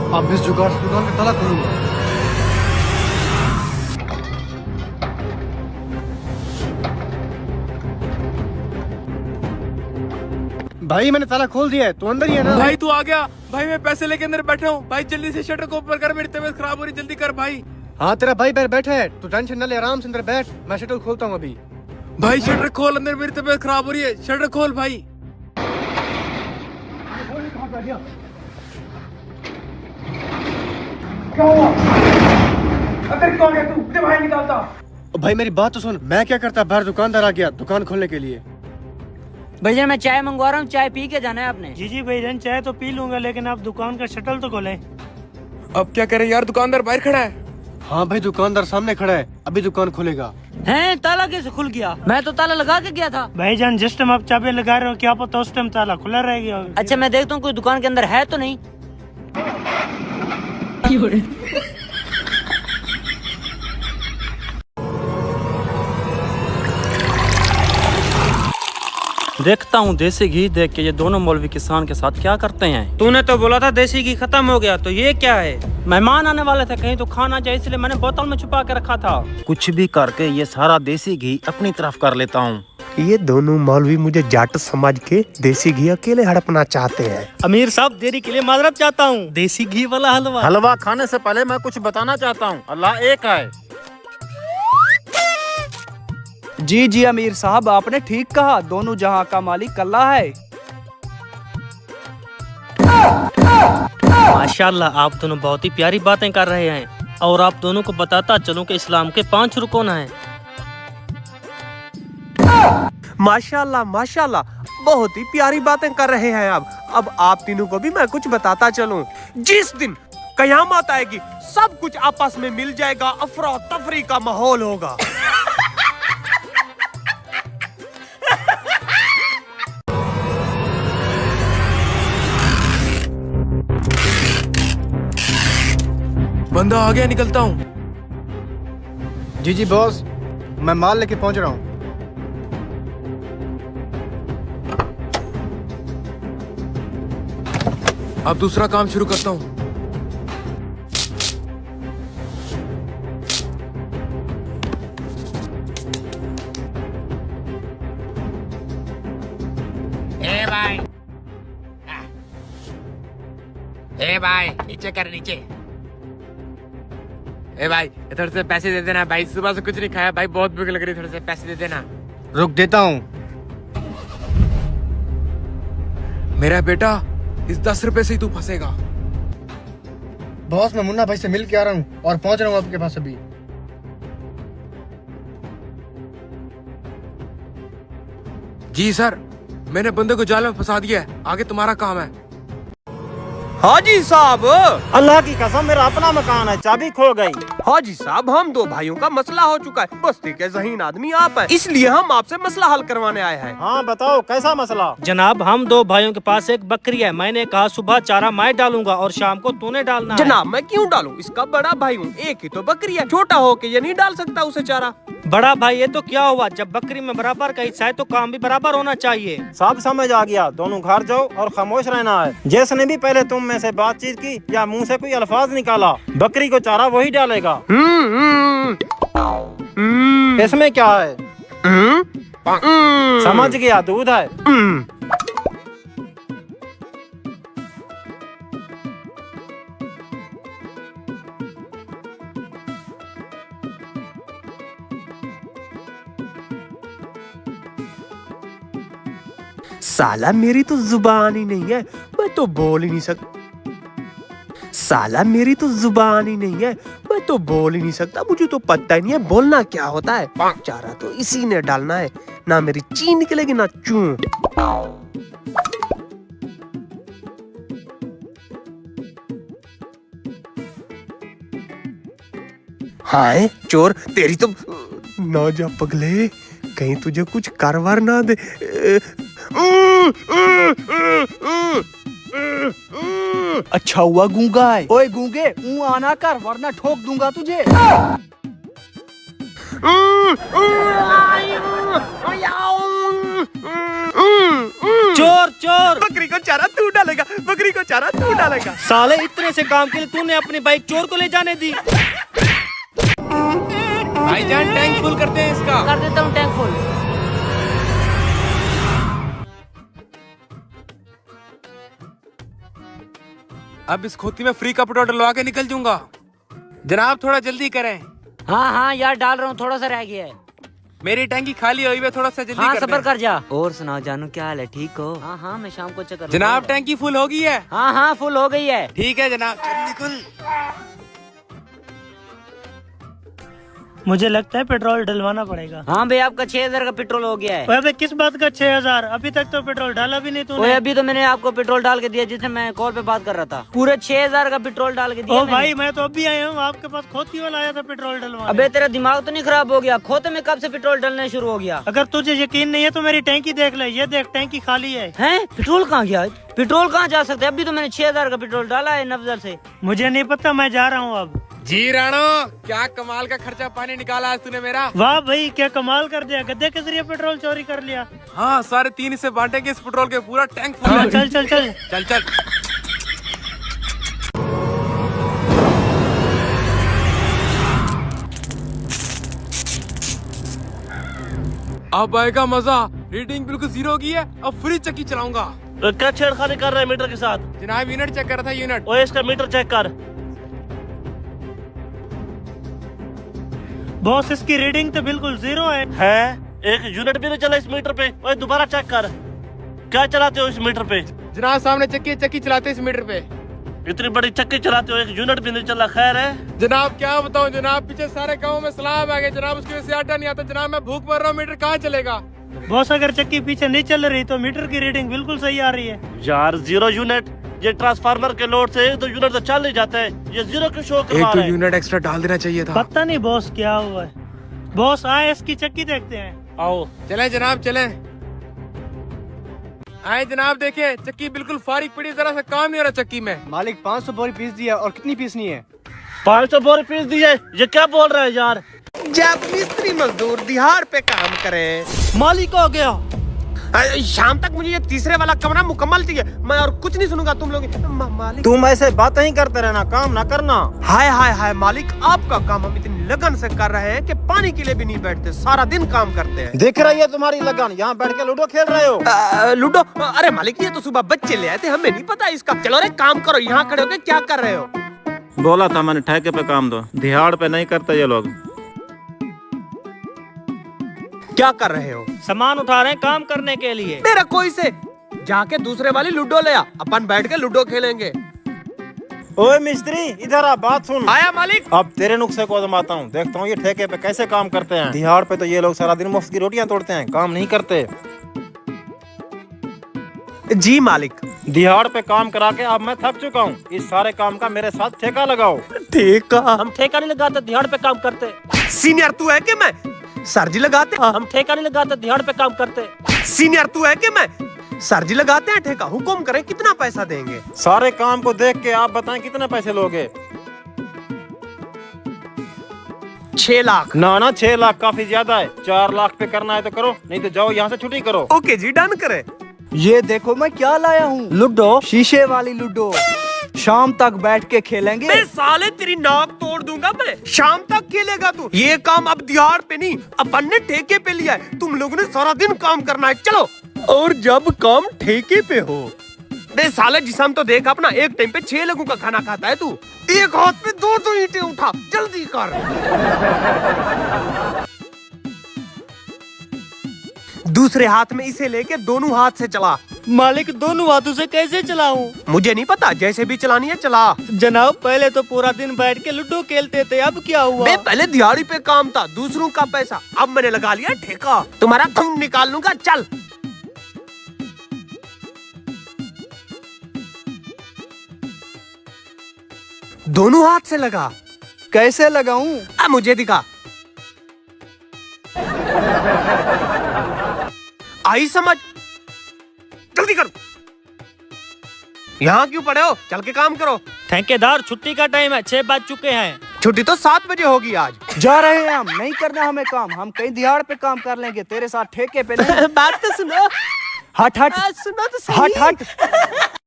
अब इस जुगाड़ से दुकान का ताला खोलूंगा। भाई मैंने ताला खोल दिया है, तू अंदर ही है ना? भाई तू आ गया? भाई मैं पैसे लेके अंदर बैठा हूँ। भाई जल्दी से शटर को ऊपर कर, मेरी तबीयत खराब हो रही, जल्दी कर भाई। हाँ तेरा भाई बाहर बैठा है, तू टेंशन न ले, आराम से अंदर बैठ, मैं शटर खोलता हूँ अभी। भाई शटर खोल, अंदर मेरी तबीयत खराब हो रही है, शटर खोल भाई। क्या हुआ? अंदर क्यों आ गया तू? मुझे बाहर निकालता। भाई मेरी बात तो सुन, मैं क्या करता, बाहर दुकानदार आ गया दुकान खोलने के लिए। भैया मैं चाय मंगवा रहा हूँ, चाय पी के जाना है आपने। जी भैया चाय तो पी लूंगा, लेकिन आप दुकान का शटर तो खोलें। अब क्या करें यार, दुकानदार बाहर खड़ा है। हाँ भाई दुकानदार सामने खड़ा है, अभी दुकान खुलेगा। हैं, ताला कैसे खुल गया? मैं तो ताला लगा के गया था। भाईजान जिस टाइम आप चाबी लगा रहे हो, क्या पता उस टाइम ताला खुला रहेगा। अच्छा मैं देखता हूँ कोई दुकान के अंदर है तो नहीं। देखता हूँ देसी घी देख के ये दोनों मौलवी किसान के साथ क्या करते हैं। तूने तो बोला था देसी घी खत्म हो गया, तो ये क्या है? मेहमान आने वाले थे, कहीं तो खाना चाहिए, इसलिए मैंने बोतल में छुपा के रखा था। कुछ भी करके ये सारा देसी घी अपनी तरफ कर लेता हूँ। ये दोनों मौलवी मुझे जाट समझ के देसी घी अकेले हड़पना चाहते हैं। अमीर साहब देरी के लिए माजरत चाहता हूँ, देसी घी वाला हलवा। हलवा खाने से पहले मैं कुछ बताना चाहता हूँ, अल्लाह एक है। जी जी अमीर साहब आपने ठीक कहा, दोनों जहां का मालिक अल्लाह है। माशाल्लाह आप दोनों बहुत ही प्यारी बातें कर रहे हैं, और आप दोनों को बताता चलूं कि इस्लाम के 5 रुकन हैं। माशाल्लाह माशाल्लाह, बहुत ही प्यारी बातें कर रहे हैं आप। अब आप तीनों को भी मैं कुछ बताता चलूं। जिस दिन कयामत आएगी, सब कुछ आपस में मिल जाएगा, अफरा तफरी का माहौल होगा। बंदा आ गया, निकलता हूँ। जी जी बॉस, मैं माल लेके पहुंच रहा हूँ। अब दूसरा काम शुरू करता हूँ। ए भाई नीचे कर, नीचे। ए भाई थोड़े से पैसे दे देना भाई, सुबह से कुछ नहीं खाया भाई, बहुत भूख लग रही, थोड़े से पैसे दे देना। रुक देता हूँ। मेरा बेटा, इस 10 रुपए से ही तू फंसेगा। बॉस मैं मुन्ना भाई से मिल के आ रहा हूँ और पहुंच रहा हूँ आपके पास अभी। जी सर, मैंने बंदे को जाल में फंसा दिया है, आगे तुम्हारा काम है। हाजी साहब, अल्लाह की कसम मेरा अपना मकान है, चाबी खो गई। हाजी साहब हम दो भाइयों का मसला हो चुका है, बस्ती के ज़हीन आदमी आप हैं, इसलिए हम आपसे मसला हल करवाने आए हैं। हाँ बताओ कैसा मसला? जनाब हम 2 भाइयों के पास एक बकरी है, मैंने कहा सुबह चारा मैं डालूंगा और शाम को तूने डालना है। जनाब मैं क्यों डालूं, इसका बड़ा भाई हूँ, एक ही तो बकरी है, छोटा हो के ये नहीं डाल सकता उसे चारा। बड़ा भाई ये तो क्या हुआ, जब बकरी में बराबर का हिस्सा है तो काम भी बराबर होना चाहिए। सब समझ आ गया, दोनों घर जाओ और खामोश रहना है। जिसने भी पहले तुम में से बातचीत की या मुंह से कोई अल्फाज निकाला, बकरी को चारा वही डालेगा। इसमें क्या है? समझ गया, दूध है। साला मेरी तो जुबान ही नहीं है, मैं तो बोल ही नहीं सकता। साला मेरी तो जुबान ही नहीं है, मैं तो बोल ही नहीं सकता, मुझे तो पता ही नहीं है बोलना क्या होता है। चारा तो इसी ने डालना है, ना मेरी ची निकलेगी ना चू। हाय चोर, तेरी तो ना जा पगले, कहीं तुझे कुछ कारवार ना दे। अच्छा हुआ गूंगा है। ओए गूंगे, आना कर वरना ठोक दूंगा तुझे। चोर चोर। बकरी को चारा तू डालेगा, बकरी को चारा तू डालेगा। साले इतने से काम के लिए तूने अपनी बाइक चोर को ले जाने दी। भाईजान टैंक फुल करते हैं इसका। कर देता हूँ टैंक फुल। अब इस खोती में फ्री का पेट्रोल डलवा के निकल जाऊंगा। जनाब थोड़ा जल्दी करें। हाँ हाँ यार डाल रहा हूँ, थोड़ा सा रह गया है। मेरी टैंकी खाली हुई है, थोड़ा सा जल्दी हाँ कर सबर दें। कर जा। और सुनाओ जानू क्या हाल है, ठीक हो? हाँ हाँ मैं शाम को चक्कर। जनाब टैंकी फुल हो गई है। हाँ हाँ फुल हो गई है। ठीक है जनाब, चल निकल। मुझे लगता है पेट्रोल डलवाना पड़ेगा। हाँ भाई आपका 6000 का पेट्रोल हो गया है। ओए बे किस बात का 6000? अभी तक तो पेट्रोल डाला भी नहीं ओए तूने। अभी तो मैंने आपको पेट्रोल डाल के दिया जिससे मैं कॉल पे बात कर रहा था। पूरे 6000 का पेट्रोल डाल के दिया ओ मैंने। भाई मैं तो अभी आया हूँ, आपके पास खोती वाला आया था पेट्रोल डलवाने। अबे तेरा दिमाग तो नहीं खराब हो गया? खोते में कब से पेट्रोल डलना शुरू हो गया? अगर तुझे यकीन नहीं है तो मेरी टैंकी देख ले, ये देख टैंकी खाली है। हैं? पेट्रोल कहाँ गया? पेट्रोल कहाँ जा सकता है? अभी तो मैंने 6000 का पेट्रोल डाला है नवजर से। मुझे नहीं पता, मैं जा रहा हूँ अब। जी राणो, क्या कमाल का खर्चा पानी निकाला आज तूने मेरा। वाह भाई क्या कमाल कर दिया, गद्दे के जरिए पेट्रोल चोरी कर लिया। हाँ 3.5 से बांटेंगे इस पेट्रोल के, पूरा टैंक फुल है। चल चल चल। चल चल। अब आएगा मजा। रीडिंग बिल्कुल 0 की है, अब फ्री चक्की चलाऊंगा। क्या छेड़खानी कर रहे हैं मीटर के साथ? जनाब यूनिट चेक कर रहा था, यूनिट। ओए इसका मीटर चेक कर। बॉस इसकी रीडिंग तो बिल्कुल 0 है। एक यूनिट भी नहीं चला इस मीटर पे। ओए दोबारा चेक कर, क्या चलाते हो इस मीटर पे? जनाब सामने चक्की चक्की चलाते इस मीटर पे। इतनी बड़ी चक्की चलाते हो, एक यूनिट भी नहीं चला। खैर है जनाब क्या बताऊं जनाब, पीछे सारे गाँव में सलाब आ गए जनाब, उसकी वजह से आटा नहीं आता जनाब। मैं भूख मर रहा हूँ, मीटर कहाँ चलेगा? बॉस अगर चक्की पीछे नहीं चल रही तो मीटर की रीडिंग बिल्कुल सही आ रही है। यार 0 यूनिट, ये ट्रांसफार्मर के लोड से 1-2 यूनिट तो चल नहीं जाता है, ये 0 क्यों शो करवा रहा है? यूनिट एक्स्ट्रा डाल देना चाहिए था। पता नहीं बॉस क्या हुआ है। बॉस आए इसकी चक्की देखते हैं। आओ चले जनाब चले। आए जनाब, देखे चक्की बिल्कुल फारिग पड़ी, जरा सा काम नहीं हो रहा चक्की में। मालिक 500 बोरी पीस दिया, और कितनी पीसनी है? 500 बोरी पीस दी है। ये क्या बोल रहा है यार? जब मिस्त्री मजदूर दिहाड़ पे काम करे, मालिक आ गया। शाम तक मुझे ये तीसरे वाला कमरा मुकम्मल चाहिए। मैं और कुछ नहीं सुनूंगा तुम लोग। मालिक तुम ऐसे बातें ही करते रहना, काम ना करना। हाय हाय हाय मालिक, आपका काम हम इतनी लगन से कर रहे हैं कि पानी के लिए भी नहीं बैठते, सारा दिन काम करते हैं। दिख रही है तुम्हारी लगन, यहाँ बैठ के लूडो खेल रहे हो। लूडो? अरे मालिक ये तो सुबह बच्चे ले आए थे, हमें नहीं पता इसका। चलो रे काम करो, यहाँ खड़े होके क्या कर रहे हो? बोला था मैंने ठेके पे काम दो, दिहाड़ पे नहीं करते ये लोग। क्या कर रहे हो? सामान उठा रहे हैं काम करने के लिए। मेरा कोई से जाके दूसरे वाली लूडो ले आ, अपन बैठ के लूडो खेलेंगे। ओए मिस्त्री इधर आ, बात सुन। आया मालिक। अब तेरे नुस्खे को आजमाता हूँ, देखता हूँ ये ठेके पे कैसे काम करते हैं। दिहाड़ पे तो ये लोग सारा दिन मुफ्त की रोटियां तोड़ते हैं, काम नहीं करते। जी मालिक। दिहाड़ पे काम करा के अब मैं थक चुका हूँ, इस सारे काम का मेरे साथ ठेका लगाओ। ठेका? हम ठेका नहीं लगाते, दिहाड़ पे काम करते। सीनियर तू है कि मैं? सर जी लगाते। हम ठेका नहीं लगाते, दिहाड़ पे काम करते। सीनियर तू है कि मैं? सर जी लगाते हैं ठेका। हुकुम करें कितना पैसा देंगे? सारे काम को देख के आप बताएं कितने पैसे लोगे? 6 लाख। ना 6 लाख काफी ज्यादा है, 4 लाख पे करना है तो करो, नहीं तो जाओ यहाँ से छुट्टी करो। ओके जी डन करे। ये देखो मैं क्या लाया हूँ, लूडो, शीशे वाली लूडो। शाम तक बैठ के खेलेंगे। मैं साले तेरी नाक तोड़ दूंगा मैं। शाम तक खेलेगा तू? ये काम अब दिहाड़ पे नहीं, अपन ने ठेके पे लिया है। तुम लोगों ने सारा दिन काम करना है, चलो। और जब काम ठेके पे हो, अरे साले जिसम तो देख अपना, एक टाइम पे 6 लोगों का खाना खाता है तू। एक हाथ पे 2 ईंटें उठा, जल्दी कर। दूसरे हाथ में इसे लेके दोनों हाथ से चला। मालिक दोनों हाथों से कैसे चलाऊं? मुझे नहीं पता, जैसे भी चलानी है चला। जनाब पहले तो पूरा दिन बैठ के लूडो खेलते थे, अब क्या हुआ? मैं पहले दिहाड़ी पे काम था, दूसरों का पैसा, अब मैंने लगा लिया ठेका। तुम्हारा खून निकाल लूंगा, चल। दोनों हाथ से लगा। कैसे लगाऊं? अब मुझे दिखा। आई समझ, जल्दी करो। यहाँ क्यों पड़े हो, चल के काम करो। ठेकेदार छुट्टी का टाइम है, 6 बज चुके हैं। छुट्टी तो 7 बजे होगी आज। जा रहे हैं हम, नहीं करना हमें काम, हम कहीं दिहाड़ पे काम कर लेंगे, तेरे साथ ठेके पे नहीं। बात तो सुनो। हट हट सुनो तो हट हट